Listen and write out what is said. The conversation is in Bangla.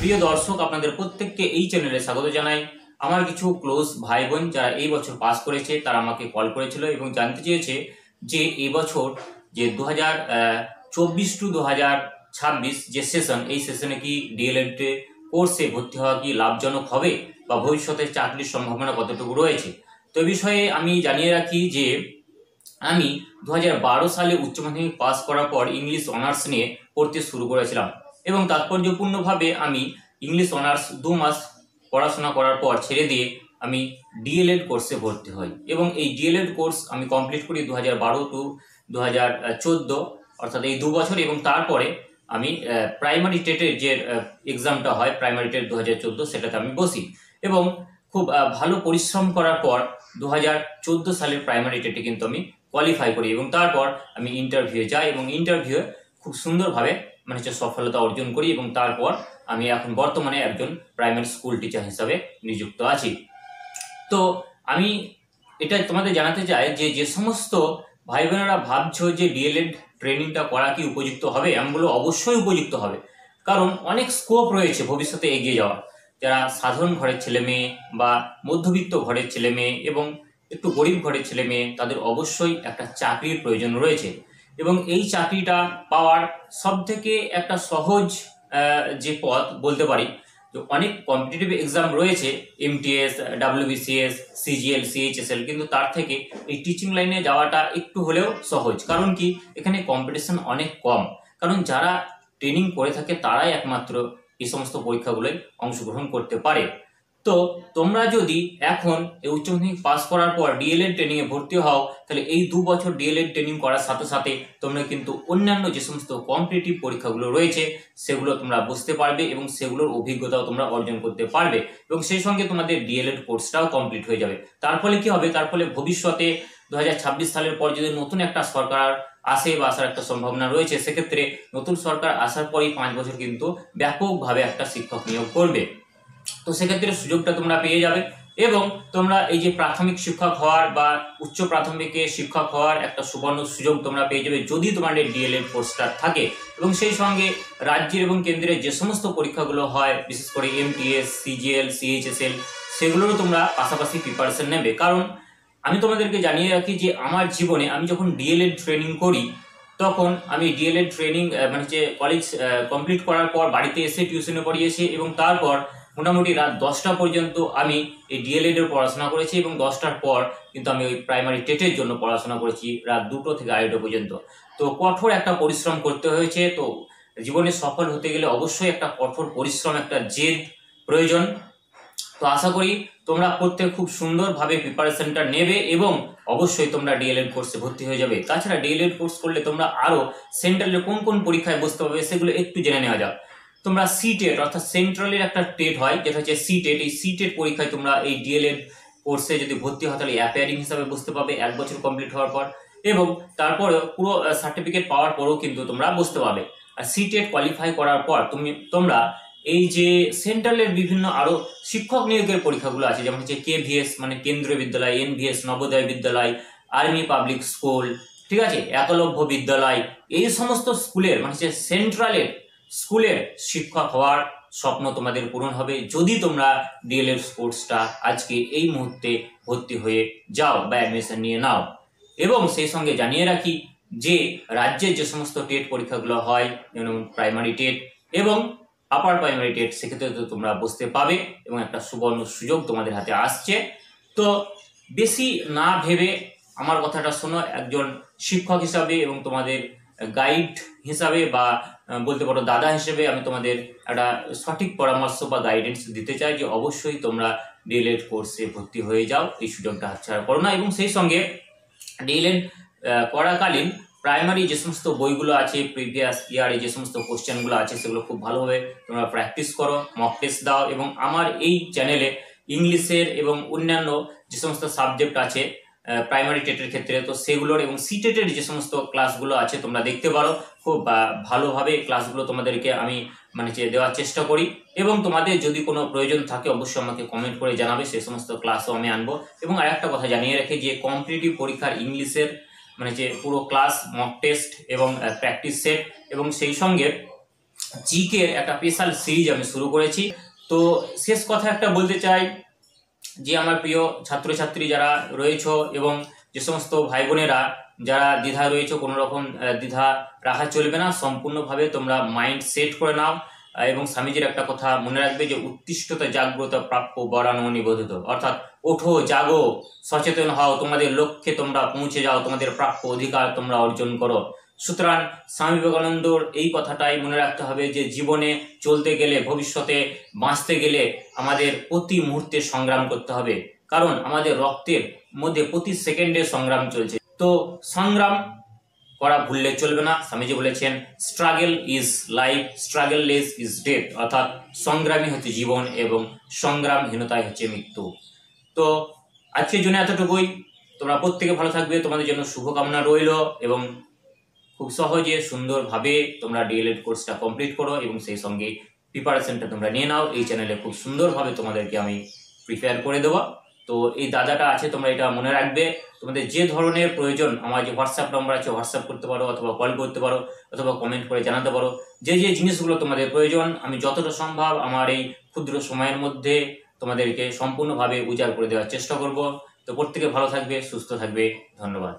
প্রিয় দর্শক, আপনাদের প্রত্যেককে এই চ্যানেলে স্বাগত জানাই। আমার কিছু ক্লোজ ভাই বোন যারা এই বছর পাস করেছে তারা আমাকে কল করেছিল এবং জানতে চেয়েছে যে এই বছর যে 2024 টু 2026 যে সেশন, এই সেশনে কি ডিএলএড কোর্সে ভর্তি হওয়া কি লাভজনক হবে বা ভবিষ্যতে চাকরির সম্ভাবনা কতটুকু রয়েছে। তো এই বিষয়ে আমি জানিয়ে রাখি যে আমি 2012 সালে উচ্চ মাধ্যমিক পাস করার পর ইংলিশ অনার্স নিয়ে পড়তে শুরু করেছিলাম এবং তাৎপর্যপূর্ণভাবে আমি ইংলিশ অনার্স 2 মাস পড়াশোনা করার পর ছেড়ে দিয়ে আমি ডিএলএড কোর্সে ভর্তি হই এবং এই ডিএলএড কোর্স আমি কমপ্লিট করি 2012 টু 2014, অর্থাৎ এই 2 বছর। এবং তারপরে আমি প্রাইমারি টেটের যে এক্সামটা হয় প্রাইমারি টেট 2014, সেটাতে আমি বসি এবং খুব ভালো পরিশ্রম করার পর 2014 সালের প্রাইমারি টেটে কিন্তু আমি কোয়ালিফাই করি এবং তারপর আমি ইন্টারভিউ যাই এবং ইন্টারভিউ খুব সুন্দরভাবে সফলতা অর্জন করি এবং তারপর আমি এখন বর্তমানে একজন প্রাইমারি স্কুল টিচার হিসাবে নিযুক্ত আছি। তো আমি এটা তোমাদের জানাতে চাই যে যে সমস্ত ভাই বোনেরা ভাবছো যে ডিএলএড ট্রেনিংটা করা কি উপযুক্ত হবে, আমি বলবো অবশ্যই উপযুক্ত হবে, কারণ অনেক স্কোপ রয়েছে ভবিষ্যতে এগিয়ে যাওয়ার। যারা সাধারণ ঘরের ছেলে মেয়ে বা মধ্যবিত্ত ঘরের ছেলে মেয়ে এবং একটু গরিব ঘরের ছেলে মেয়ে, তাদের অবশ্যই একটা চাকরির প্রয়োজন রয়েছে এবং এই চাকরিটা পাওয়ার সব থেকে একটা সহজ যে পথ বলতে পারি, তো অনেক কম্পিটিটিভ এক্সাম রয়েছে, এমটিএস, ডাব্লিউবিসিএস, সিজিএল, সিএইচএসএল, কিন্তু তার থেকে এই টিচিং লাইনে যাওয়াটা একটু হলেও সহজ। কারণ কি, এখানে কম্পিটিশন অনেক কম, কারণ যারা ট্রেনিং করে থাকে তারাই একমাত্র এই সমস্ত পরীক্ষাগুলোয় অংশগ্রহণ করতে পারে। তো তোমরা যদি এখন এই উচ্চ মাধ্যমিক পাস করার পর ডিএলএড ট্রেনিং এ ভর্তি হও, তাহলে এই 2 বছর ডিএলএড ট্রেনিং করার সাথে সাথে তোমরা কিন্তু অন্যান্য যে সমস্ত কম্পিটিটিভ পরীক্ষাগুলো রয়েছে সেগুলো তোমরা বুঝতে পারবে এবং সেগুলোর অভিজ্ঞতাও তোমরা অর্জন করতে পারবে এবং সেই সঙ্গে তোমাদের ডিএলএড কোর্সটাও কমপ্লিট হয়ে যাবে। তার ফলে কি হবে, তার ফলে ভবিষ্যতে 2026 সালের পর যদি নতুন একটা সরকার আসে বা আসার একটা সম্ভাবনা রয়েছে, সেক্ষেত্রে নতুন সরকার আসার পরই 5 বছর কিন্তু ব্যাপকভাবে একটা শিক্ষক নিয়োগ করবে। তো সেক্ষেত্রে সুযোগটা তোমরা পেয়ে যাবে এবং তোমরা এই যে প্রাথমিক শিক্ষক হওয়ার বা উচ্চ প্রাথমিকে শিক্ষক হওয়ার একটা সুবর্ণ সুযোগ তোমরা পেয়ে যাবে যদি তোমাদের ডিএলএড কোর্সটা থাকে। এবং সেই সঙ্গে রাজ্যের এবং কেন্দ্রের যে সমস্ত পরীক্ষাগুলো হয়, বিশেষ করে এমটিএস, সিজিএল, সিএইচএসএল, সেগুলোরও তোমরা পাশাপাশি প্রিপারেশন নেবে। কারণ আমি তোমাদেরকে জানিয়ে রাখি যে আমার জীবনে আমি যখন ডিএলএড ট্রেনিং করি, তখন আমি ডিএলএড ট্রেনিং কলেজ কমপ্লিট করার পর বাড়িতে এসে টিউশনে পড়িয়েছি এবং তারপর মোটামুটি রাত 10টা পর্যন্ত আমি এই ডিএলএড এর পড়াশোনা করেছি এবং 10টার পর কিন্তু আমি ওই প্রাইমারি টেটের জন্য পড়াশোনা করেছি রাত 2টো থেকে 2:30 পর্যন্ত। তো কঠোর একটা পরিশ্রম করতে হয়েছে। তো জীবনে সফল হতে গেলে অবশ্যই একটা কঠোর পরিশ্রম, একটা জেদ প্রয়োজন। তো আশা করি তোমরা প্রত্যেক খুব সুন্দরভাবে প্রিপারেশনটা নেবে এবং অবশ্যই তোমরা ডিএলএড কোর্সে ভর্তি হয়ে যাবে। তাছাড়া ডিএলএড কোর্স করলে তোমরা আরো সেন্ট্রালে কোন কোন পরীক্ষায় বসতে পারবে সেগুলো একটু জেনে নেওয়া যাক। তোমরা সিটেট, অর্থাৎ সেন্ট্রালের একটা টেট হয় যেটা হচ্ছে সিটেট, এই সিটেট পরীক্ষায় তোমরা এই ডিএলএড কোর্সে যদি ভর্তি হয় তাহলে অ্যাপিয়ারিং হিসাবে বসতে পারবে 1 বছর কমপ্লিট হওয়ার পর এবং তারপরে পুরো সার্টিফিকেট পাওয়ার পরেও কিন্তু তোমরা বসতে পারবে। আর সিটেট কোয়ালিফাই করার পর তোমরা এই যে সেন্ট্রালের বিভিন্ন আরো শিক্ষক নিয়োগের পরীক্ষাগুলো আছে, যেমন হচ্ছে কেভিএস মানে কেন্দ্রীয় বিদ্যালয়, এনভিএস নবোদয় বিদ্যালয়, আর্মি পাবলিক স্কুল, ঠিক আছে, একলব্য বিদ্যালয়, এই সমস্ত স্কুলের সেন্ট্রালের স্কুলের শিক্ষক হওয়ার স্বপ্ন তোমাদের পূরণ হবে যদি তোমরা ডিএলএড কোর্সটা আজকে এই মুহূর্তে ভর্তি হয়ে যাও বা অ্যাডমিশন নিয়ে নাও। এবং সেই সঙ্গে জানিয়ে রাখি যে রাজ্যের যে সমস্ত টেট পরীক্ষাগুলো হয়, যেমন প্রাইমারি টেট এবং আপার প্রাইমারি টেট, সেক্ষেত্রে তো তোমরা বসতে পাবে এবং একটা সুবর্ণ সুযোগ তোমাদের হাতে আসছে। তো বেশি না ভেবে আমার কথাটা শোনো, একজন শিক্ষক হিসাবে এবং তোমাদের গাইড হিসাবে বা বলতে পারো দাদা হিসেবে আমি তোমাদের একটা সঠিক পরামর্শ বা গাইডেন্স দিতে চাই যে অবশ্যই তোমরা ডিএলএড কোর্সে ভর্তি হয়ে যাও, এই সুযোগটা হাতছাড়া করো না। এবং সেই সঙ্গে ডিএলএড করাকালীন প্রাইমারি যে সমস্ত বইগুলো আছে, প্রিভিয়াস ইয়ারে যে সমস্ত কোশ্চেনগুলো আছে সেগুলো খুব ভালোভাবে তোমরা প্র্যাকটিস করো, মক টেস্ট দাও এবং আমার এই চ্যানেলে ইংলিশের এবং অন্যান্য যে সমস্ত সাবজেক্ট আছে প্রাইমারি টেটের ক্ষেত্রে, তো সেগুলোর এবং সিটেটের যে সমস্ত ক্লাসগুলো আছে তোমরা দেখতে পারো। খুব ভালোভাবে ক্লাসগুলো তোমাদেরকে আমি দেওয়ার চেষ্টা করি এবং তোমাদের যদি কোনো প্রয়োজন থাকে অবশ্যই আমাকে কমেন্ট করে জানাবে, সেই সমস্ত ক্লাসও আমি আনবো। এবং আরেকটা কথা জানিয়ে রাখি যে কম্পিটিটিভ পরীক্ষার ইংলিশের পুরো ক্লাস, মক টেস্ট এবং প্র্যাকটিস সেট এবং সেই সঙ্গে জিকের একটা স্পেশাল সিরিজ আমি শুরু করেছি। তো শেষ কথা একটা বলতে চাই যে আমার প্রিয় ছাত্রছাত্রী যারা রয়েছ এবং যে সমস্ত ভাই বোনেরা যারা দ্বিধা রয়েছে, কোনো রকম দ্বিধা রাখা চলবে না, সম্পূর্ণভাবে তোমরা মাইন্ড সেট করে নাও। এবং স্বামীজির একটা কথা মনে রাখবে যে উত্তিষ্ঠতা জাগ্রত প্রাপ্য বরানো নিবোধিত, অর্থাৎ ওঠো, জাগো, সচেতন হও, তোমাদের লক্ষ্যে তোমরা পৌঁছে যাও, তোমাদের প্রাপ্য অধিকার তোমরা অর্জন করো। সুতরাং স্বামী বিবেকানন্দর এই কথাটাই মনে রাখতে হবে যে জীবনে চলতে গেলে, ভবিষ্যতে বাঁচতে গেলে আমাদের প্রতি মুহূর্তে সংগ্রাম করতে হবে, কারণ আমাদের রক্তের মধ্যে প্রতি সেকেন্ডে সংগ্রাম চলছে। তো সংগ্রাম করা ভুললে চলবে না। স্বামীজি বলেছেন struggle is life, struggleless is death, অর্থাৎ সংগ্রামী হচ্ছে জীবন এবং সংগ্রামহীনতাই হচ্ছে মৃত্যু। তো আজকের জন্য এতটুকুই। তোমরা প্রত্যেকে ভালো থাকবে, তোমাদের জন্য শুভকামনা রইল এবং খুব সহজে সুন্দরভাবে তোমরা ডিএলএড কোর্সটা কমপ্লিট করো এবং সেই সঙ্গে প্রিপারেশনটা তোমরা নিয়ে নাও। এই চ্যানেলে খুব সুন্দরভাবে তোমাদেরকে আমি প্রিপেয়ার করে দেবো। তো এই দাদাটা আছে, তোমরা এটা মনে রাখবে। তোমাদের যে ধরনের প্রয়োজন, আমার যে হোয়াটসঅ্যাপ নম্বর আছে হোয়াটসঅ্যাপ করতে পারো, অথবা কল করতে পারো, অথবা কমেন্ট করে জানাতে পারো। যে যে জিনিসগুলো তোমাদের প্রয়োজন আমি যতটা সম্ভব আমার এই ক্ষুদ্র সময়ের মধ্যে তোমাদেরকে সম্পূর্ণভাবে উজাড় করে দেওয়ার চেষ্টা করব। তো প্রত্যেকে ভালো থাকবে, সুস্থ থাকবে। ধন্যবাদ।